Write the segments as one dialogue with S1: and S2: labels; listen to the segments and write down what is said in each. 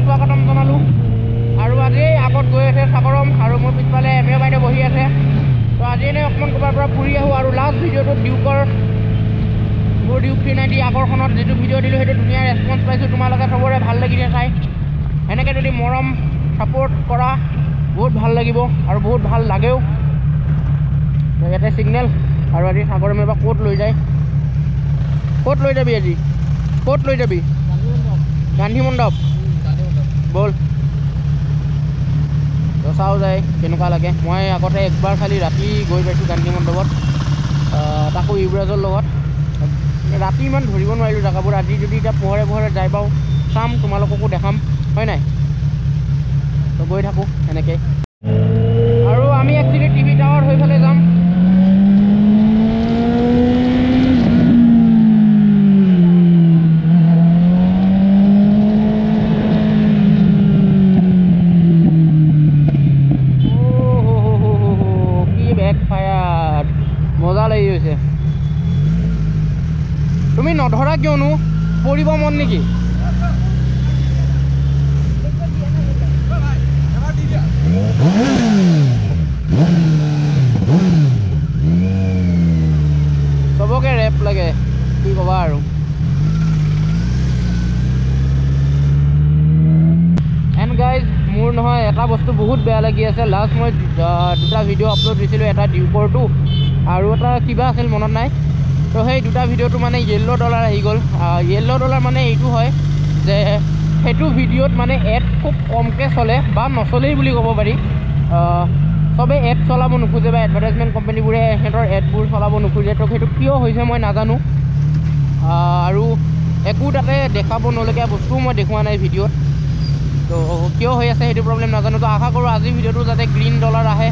S1: স্বাগতম জনালোঁ। আৰু আজি আগত গৈ আছে সাগৰম আৰু মোৰ পিছফালে এম এ বাইদেউ বহি আছে। তো আজি এনেই অকণমান ক'ৰবাৰ পৰা ফুৰি আহোঁ। আৰু লাষ্ট ভিডিঅ'টোত মোৰ ডিউক 390 আগৰখনত যিটো ভিডিঅ' দিলোঁ সেইটো ধুনীয়া ৰেছপঞ্চ পাইছোঁ। তোমালোকে চবৰে ভাল লাগিছে চাই। সেনেকৈ যদি মৰম ছাপোৰ্ট কৰা বহুত ভাল লাগিব আৰু বহুত ভাল লাগেও। ইয়াতে ছিগনেল। আৰু আজি সাগৰমে বা ক'ত লৈ যায়, ক'ত লৈ যাবি আজি, ক'ত লৈ যাবি? গান্ধী মণ্ডপ ব'ল চাওঁ যায় কেনেকুৱা লাগে। মই আগতে একবাৰ খালি ৰাতি গৈ পাইছোঁ গান্ধী মণ্ডপত, তাকো ইউবৰাজৰ লগত। ৰাতি ইমান ধৰিব নোৱাৰিলোঁ জেগাবোৰ। আজি যদি এতিয়া পোহৰে পোহৰে যাই পাওঁ চাম, তোমালোককো দেখাম, হয় নাই? তো গৈ থাকোঁ এনেকৈ। আৰু আমি একচুৱেলি টিভি টাৱাৰ হৈ ফালে যাম। মজা লাগি গৈছে। তুমি নধৰা কিয়নো? পৰিব মন নেকি? চবকে ৰেপ লাগে, কি ক'বা আৰু। এণ্ড গাইজ, মোৰ নহয় এটা বস্তু বহুত বেয়া লাগি আছে। লাষ্ট মই দুটা ভিডিঅ' আপলোড দিছিলোঁ, এটা ডিউকৰটো আৰু এটা কিবা আছিল মনত নাই। তো সেই দুটা ভিডিঅ'টো মানে য়েল্ল' ডলাৰ আহি গ'ল। য়েল্ল' ডলাৰ মানে এইটো হয় যে সেইটো ভিডিঅ'ত মানে এড খুব কমকৈ চলে বা নচলেই বুলি ক'ব পাৰি। চবেই এড চলাব নোখোজে বা এডভাৰটাইজমেণ্ট কোম্পানীবোৰে সিহঁতৰ এডবোৰ চলাব নোখোজে। তো সেইটো কিয় হৈছে মই নাজানো। আৰু একো তাতে দেখাব নলগীয়া বস্তুও মই দেখুওৱা নাই ভিডিঅ'ত। তো কিয় হৈ আছে সেইটো প্ৰব্লেম নাজানো। তো আশা কৰোঁ আজিৰ ভিডিঅ'টো যাতে গ্ৰীণ ডলাৰ আহে,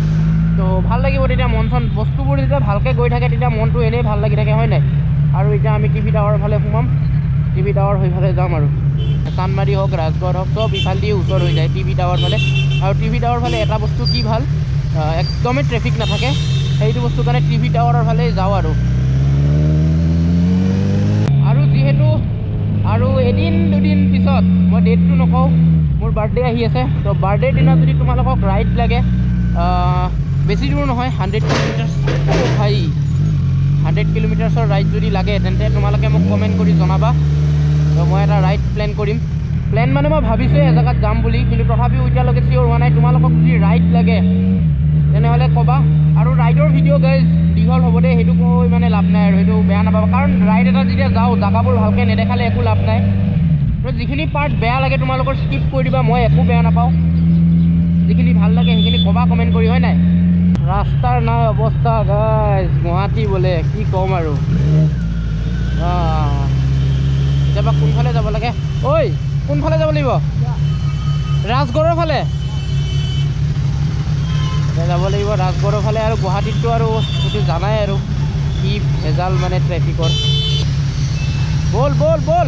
S1: তো ভাল লাগিব। তেতিয়া মন চন বস্তুবোৰ যেতিয়া ভালকৈ গৈ থাকে তেতিয়া মনটো এনেই ভাল লাগি থাকে, হয় নাই? আৰু এতিয়া আমি টিভি টাৱাৰৰ ফালে সোমাম, টিভি টাৱাৰ সেইফালে যাম। আৰু চানমাৰী হওক ৰাজগড় হওক চব ইফাল দিয়ে ওচৰ হৈ যায় টিভি টাৱাৰ ফালে। আৰু টিভি টাৱাৰ ফালে এটা বস্তু কি ভাল, একদমেই ট্ৰেফিক নাথাকে। সেইটো বস্তুৰ কাৰণে টিভি টাৱাৰৰ ফালে যাওঁ। আৰু যিহেতু আৰু এদিন দুদিন পিছত, মই ডেটটো নকওঁ, মোৰ বাৰ্থডে আহি আছে। তো বাৰ্থডেৰ দিনা যদি তোমালোকক ৰাইড লাগে, বেছি দূৰ নহয়, 100 কিলোমিটাৰ্ছ। ভাই 100 কিলোমিটাৰ্ছৰ ৰাইড যদি লাগে তেন্তে তোমালোকে মোক কমেণ্ট কৰি জনাবা। তো মই এটা ৰাইড প্লেন কৰিম। প্লেন মানে মই ভাবিছোঁৱে এজেগাত যাম বুলি, কিন্তু তথাপিও এতিয়ালৈকে চিয়'ৰ হোৱা নাই। তোমালোকক যদি ৰাইড লাগে তেনেহ'লে ক'বা। আৰু ৰাইডৰ ভিডিঅ' গাইজ দীঘল হ'ব দেই, সেইটো কৈ মানে লাভ নাই আৰু, সেইটো বেয়া নাপাবা। কাৰণ ৰাইড এটা যেতিয়া যাওঁ জেগাবোৰ ভালকৈ নেদেখালে একো লাভ নাই। তো যিখিনি পাৰ্ট বেয়া লাগে তোমালোকৰ স্কিপ কৰি দিবা, মই একো বেয়া নাপাওঁ। যিখিনি ভাল লাগে সেইখিনি ক'বা কমেণ্ট কৰি, হয় নাই? ৰাস্তাৰ নাই অৱস্থা গাইজ, গুৱাহাটী বোলে, কি ক'ম আৰু। এতিয়াবা কোনফালে যাব লাগে? ঐ কোনফালে যাব লাগিব? ৰাজগড়ৰ ফালে যাব লাগিব, ৰাজগড়ৰ ফালে। আৰু গুৱাহাটীততো আৰু সেইটো জানাই আৰু কি ভেজাল মানে ট্ৰেফিকৰ। ব'ল ব'ল ব'ল।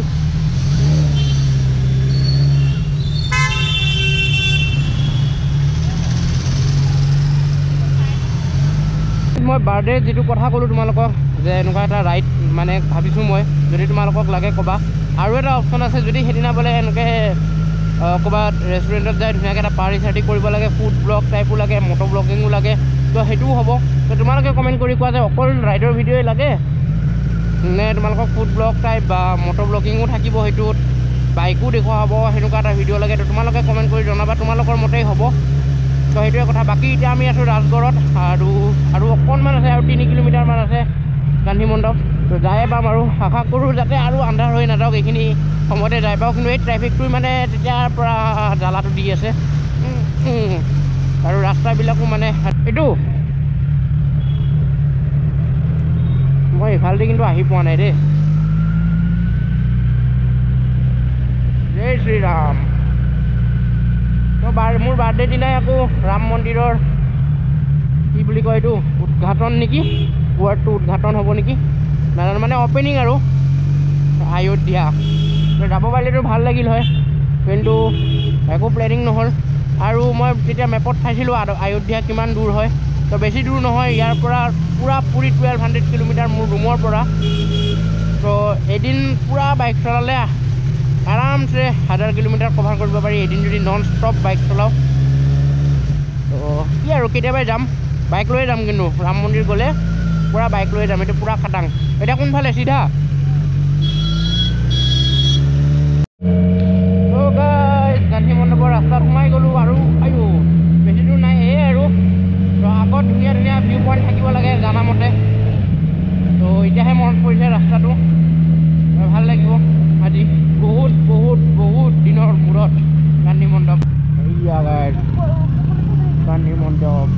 S1: মই বাৰ্থডে যিটো কথা ক'লোঁ তোমালোকক, যে এনেকুৱা এটা ৰাইড মানে ভাবিছোঁ মই, যদি তোমালোকক লাগে ক'বা। আৰু এটা অপশ্যন আছে, যদি সেইদিনা বোলে এনেকৈ ক'ৰবাত ৰেষ্টুৰেণ্টত যায় ধুনীয়াকৈ এটা পাৰ্টি চাৰ্টি কৰিব লাগে, ফুড ব্লগ টাইপো লাগে, মটৰ ব্লগিঙো লাগে, তো সেইটোও হ'ব। তো তোমালোকে কমেণ্ট কৰি কোৱা যে অকল ৰাইডৰ ভিডিঅ'ই লাগে নে তোমালোকক ফুড ব্লগ টাইপ বা মটৰ ব্লগিঙো থাকিব, সেইটোত বাইকো দেখুওৱা হ'ব, সেনেকুৱা এটা ভিডিঅ' লাগে। তো তোমালোকে কমেণ্ট কৰি জনাবা, তোমালোকৰ মতেই হ'ব। তো সেইটোৱে কথা। বাকী এতিয়া আমি আছোঁ ৰাজগড়ত, আৰু অকণমান আছে, আৰু 3 কিলোমিটাৰমান আছে গান্ধী মণ্ডপ। তো যায়ে পাম। আৰু আশা কৰোঁ যাতে আৰু আন্ধাৰ হৈ নাযাওক, এইখিনি সময়তে যাই পাওঁ। কিন্তু এই ট্ৰেফিকটো মানে তেতিয়াৰ পৰা জ্বালাটো দি আছে। আৰু ৰাস্তাবিলাকো মানে এইটো মই ইফালেদি কিন্তু আহি পোৱা নাই দেই। জয় শ্ৰীৰাম। তো মোৰ বাৰ্থডে দিনাই আকৌ ৰাম মন্দিৰৰ কি বুলি কয় এইটো উদ্ঘাটন নেকি, ৱাৰ্ডটো উদ্ঘাটন হ'ব নেকি নাজানো, মানে অ'পেনিং আৰু আয়োধ্যা। তো যাব পাৰিলেতো ভাল লাগিল হয়, কিন্তু একো প্লেনিং নহ'ল। আৰু মই যেতিয়া মেপত চাইছিলোঁ আয়োধ্যা কিমান দূৰ হয়, তো বেছি দূৰ নহয় ইয়াৰ পৰা, পুৰি 1200 কিলোমিটাৰ মোৰ ৰুমৰ পৰা। তো এদিন পূৰা বাইক চলালে আৰামছে 1000 কিলোমিটাৰ কভাৰ কৰিব পাৰি এদিন যদি নন ষ্টপ বাইক চলাওঁ। তো কি আৰু কেতিয়াবাই যাম, বাইক লৈয়ে যাম, কিন্তু ৰাম মন্দিৰ গ'লে পূৰা বাইক লৈয়ে যাম, এইটো পূৰা খাটাং। এতিয়া কোনফালে চিধা? তো গাইজ গান্ধী মণ্ডপৰ ৰাস্তাত সোমাই গ'লোঁ আৰু আয়ো বেছি দূৰ নাই, এই আৰু তো আগত ধুনীয়া ধুনীয়া ভিউ পইণ্ট থাকিব লাগে জানামতে। তো এতিয়াহে মনত পৰিছে ৰাস্তাটো, ভাল লাগিব আজি বহুত বহুত বহুত দিনৰ মূৰত গান্ধী মণ্ডপ। এইয়া গাইজ গান্ধী মণ্ডপ।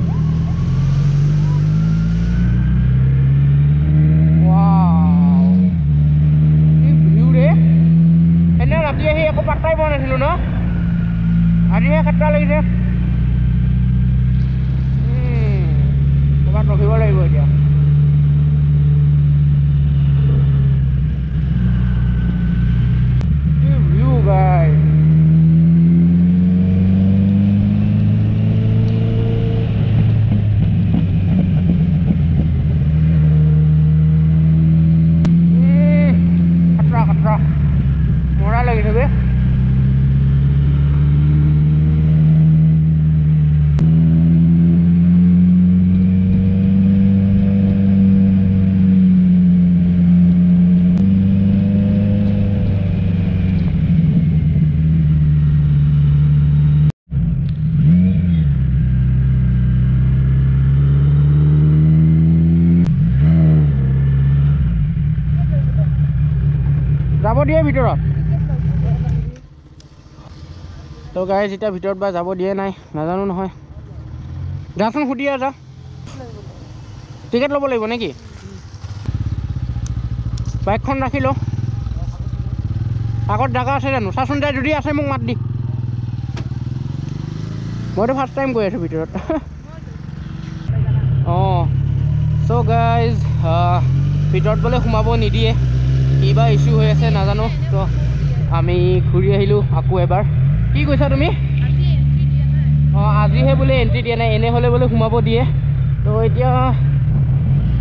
S1: কি ভিউ ৰে! এনে ৰাতি আহি একো পাত্তাই পোৱা নাছিলোঁ ন, আজিহে খাট্টা লাগিছে। ক'ৰবাত ৰখিব লাগিব এতিয়া। কি ভিউ গাইজ! খাট্টা মৰা লাগিছে বে। যাব দিয়ে ভিতৰত? তো গাইজ এতিয়া ভিতৰত বা যাব দিয়ে নাই নাজানো নহয়, যাচোন সুধি যা। টিকেট ল'ব লাগিব নেকি? বাইকখন ৰাখি লওঁ, আগত জাগা আছে জানো চাচোন, তাই যদি আছে মোক মাত দি। মইতো ফাৰ্ষ্ট টাইম গৈ আছোঁ ভিতৰত। অঁ চ' গাইজ ভিতৰত বোলে সোমাব নিদিয়ে, কিবা ইছ্যু হৈ আছে নাজানো। তো আমি ঘূৰি আহিলোঁ আকৌ এবাৰ। কি কৈছা তুমি? অঁ আজিহে বোলে এণ্ট্ৰি দিয়া নাই, এনে হ'লে বোলে সোমাব দিয়ে। তো এতিয়া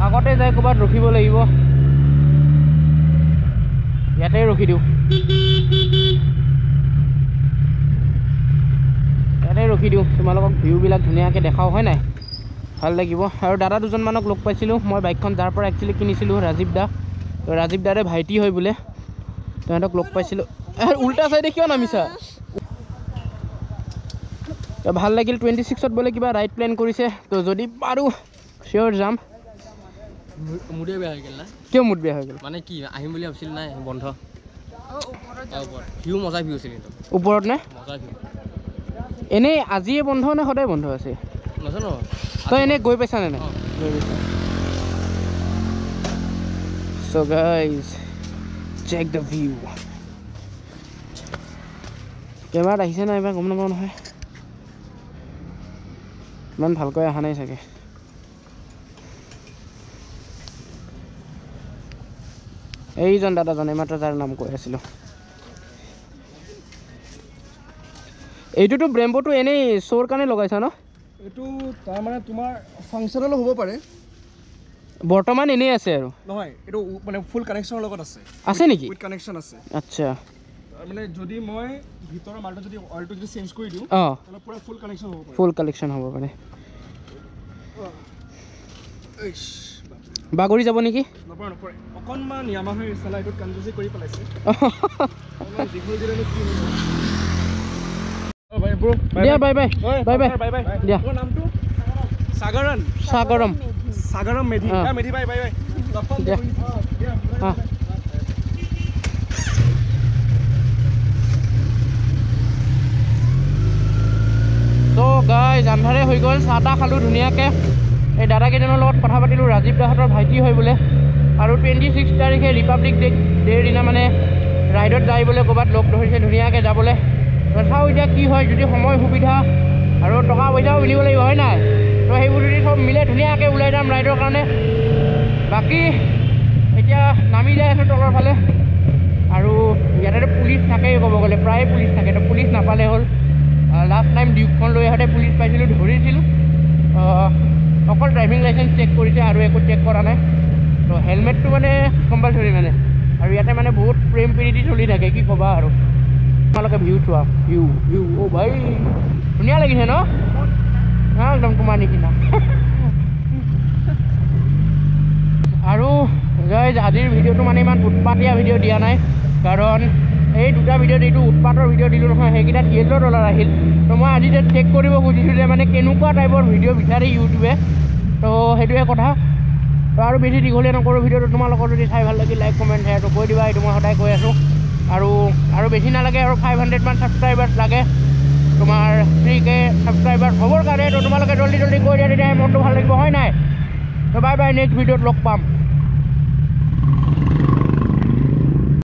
S1: আগতে যাই ক'ৰবাত ৰখিব লাগিব, ইয়াতে ৰখি দিওঁ, ইয়াতে ৰখি দিওঁ, তোমালোকক ভিউবিলাক ধুনীয়াকৈ দেখাওঁ, হয় নাই? ভাল লাগিব। আৰু দাদা দুজনমানক লগ পাইছিলোঁ মই, বাইকখন যাৰ পৰা একচুৱেলি কিনিছিলোঁ, ৰাজীৱ দা। তো ৰাজীৱ দাৰে ভাইটি হয় বোলে, তেহেঁতক লগ পাইছিলোঁ। উল্টা চাইডে কিয় নামিছা? ভাল লাগিল। 26ত বোলে কিবা ৰাইড প্লেন কৰিছে, তো যদি পাৰোঁ চিয়'ৰ যাম।
S2: মুডে বেয়া হৈ গ'ল না?
S1: কিয় মুড বেয়া হৈ গ'ল?
S2: মানে কি আহিম বুলি ভাবিছিলোঁ, নাই বন্ধ। ভিউ মজা ভিউ আছিল কিন্তু
S1: ওপৰত নে?
S2: মজা ভিউ।
S1: এনেই আজিয়ে বন্ধ নে সদায় বন্ধ আছে
S2: নাজানো।
S1: তই এনেই গৈ পাইছা নে নাই? গৈ পাইছা। So guys, check the view. কেমেৰাত আহিছে নাই এইবাৰ গম নাপাওঁ নহয়, ইমান ভালকৈ অহা নাই চাগে। এইজন দাদাজন এইমাত্ৰ যাৰ নাম কৈ আছিলোঁ। এইটোতো ব্ৰেম্বটো এনেই শ্ব'ৰ কাৰণে লগাইছা ন?
S3: এইটো তাৰমানে তোমাৰ ফাংচনেলো হ'ব পাৰে,
S1: বৰ্তমান এনেই আছে আৰু
S3: নহয় এইটো মানে ফুল কানেকশ্যনৰ লগত আছে।
S1: আছে নেকি?
S3: উইথ কানেকশ্যন আছে।
S1: আচ্ছা,
S3: মানে যদি মই ভিতৰৰ মালটো যদি অইলটো যদি চেঞ্জ কৰি দিওঁ
S1: অঁ
S3: তাহলে পুৰা ফুল কানেকশ্যন হ'ব পাৰে।
S1: ফুল কালেকশ্যন হ'ব পাৰে। বাগৰি যাব নেকি?
S3: নপৰে নপৰে, অকণমান ইয়ামাহাৰ চেলাইটোত কানজুচি কৰি পেলাইছে। দীঘল দিলেনো কি হ'ব?
S1: দিয়া bye bye bye bye
S3: bye bye.
S1: দিয়া।
S3: তোমাৰ নামটো? সাগৰণ।
S1: সাগৰম।
S3: সাগৰম Medhi. Medhi bye bye bye.
S1: দিয়া। অঁ তো গাইজ আন্ধাৰে হৈ গ'ল, চাহ তাহ খালোঁ ধুনীয়াকৈ। এই দাদাকেইজনৰ লগত কথা পাতিলোঁ, ৰাজীৱ দাহঁতৰ ভাইটি হয় বোলে। আৰু 26 তাৰিখে ৰিপাব্লিক ডে'ৰ দিনা মানে ৰাইডত যাই বোলে, ক'ৰবাত লগ ধৰিছে ধুনীয়াকৈ যাবলৈ। চাওঁ এতিয়া কি হয়, যদি সময় সুবিধা আৰু টকা পইচাও মিলিব লাগিব, হয় নাই? তো সেইবোৰ যদি চব মিলে ধুনীয়াকৈ ওলাই যাম ৰাইডৰ কাৰণে। বাকী এতিয়া নামি যাই আছোঁ তলৰ ফালে, আৰু ইয়াতেতো পুলিচ থাকেই ক'ব গ'লে, প্ৰায় পুলিচ থাকে। তো পুলিচ নাপালে হ'ল। লাষ্ট টাইম ডিউকখন লৈ আহোঁতে পুলিচ পাইছিলোঁ, ধৰিছিলোঁ। অকল ড্ৰাইভিং লাইচেঞ্চ চেক কৰিছে আৰু একো চেক কৰা নাই। তো হেলমেটটো মানে কম্পালচৰি মানে, আৰু ইয়াতে মানে বহুত প্ৰেম প্ৰীতি চলি থাকে কি ক'বা আৰু তোমালোকে ভিউ চোৱা ভিউ ভিউ অ' ভাই ধুনীয়া লাগিছে ন একদম তোমাৰ নিচিনা আৰু গাইজ আজিৰ ভিডিঅ'টো মানে ইমান উৎপাতীয়া ভিডিঅ' দিয়া নাই কাৰণ এই দুটা ভিডিঅ'ত এইটো উৎপাতৰ ভিডিঅ' দিলোঁ নহয় সেইকেইটাত $11 আহিল তো মই আজি চেক কৰিব খুজিছোঁ যে মানে কেনেকুৱা টাইপৰ ভিডিঅ' বিচাৰে ইউটিউবে তো সেইটোৱে কথা তো আৰু বেছি দীঘলীয়া নকৰোঁ ভিডিঅ'টো তোমালোকৰ যদি চাই ভাল লাগিল লাইক কমেণ্ট শ্বেয়াৰটো কৈ দিবা এইটো মই সদায় কৈ আছোঁ আৰু বেছি নালাগে আৰু 500 মান ছাবস্ক্ৰাইবাৰ্ছ লাগে তোমাৰ 3K ছাবস্ক্ৰাইবাৰ হ'বৰ কাৰণে তো তোমালোকে জল্দি কৈ দিয়া তেতিয়াহে মনটো ভাল লাগিব হয় নাই তো বাই বাই নেক্সট ভিডিঅ'ত লগ পাম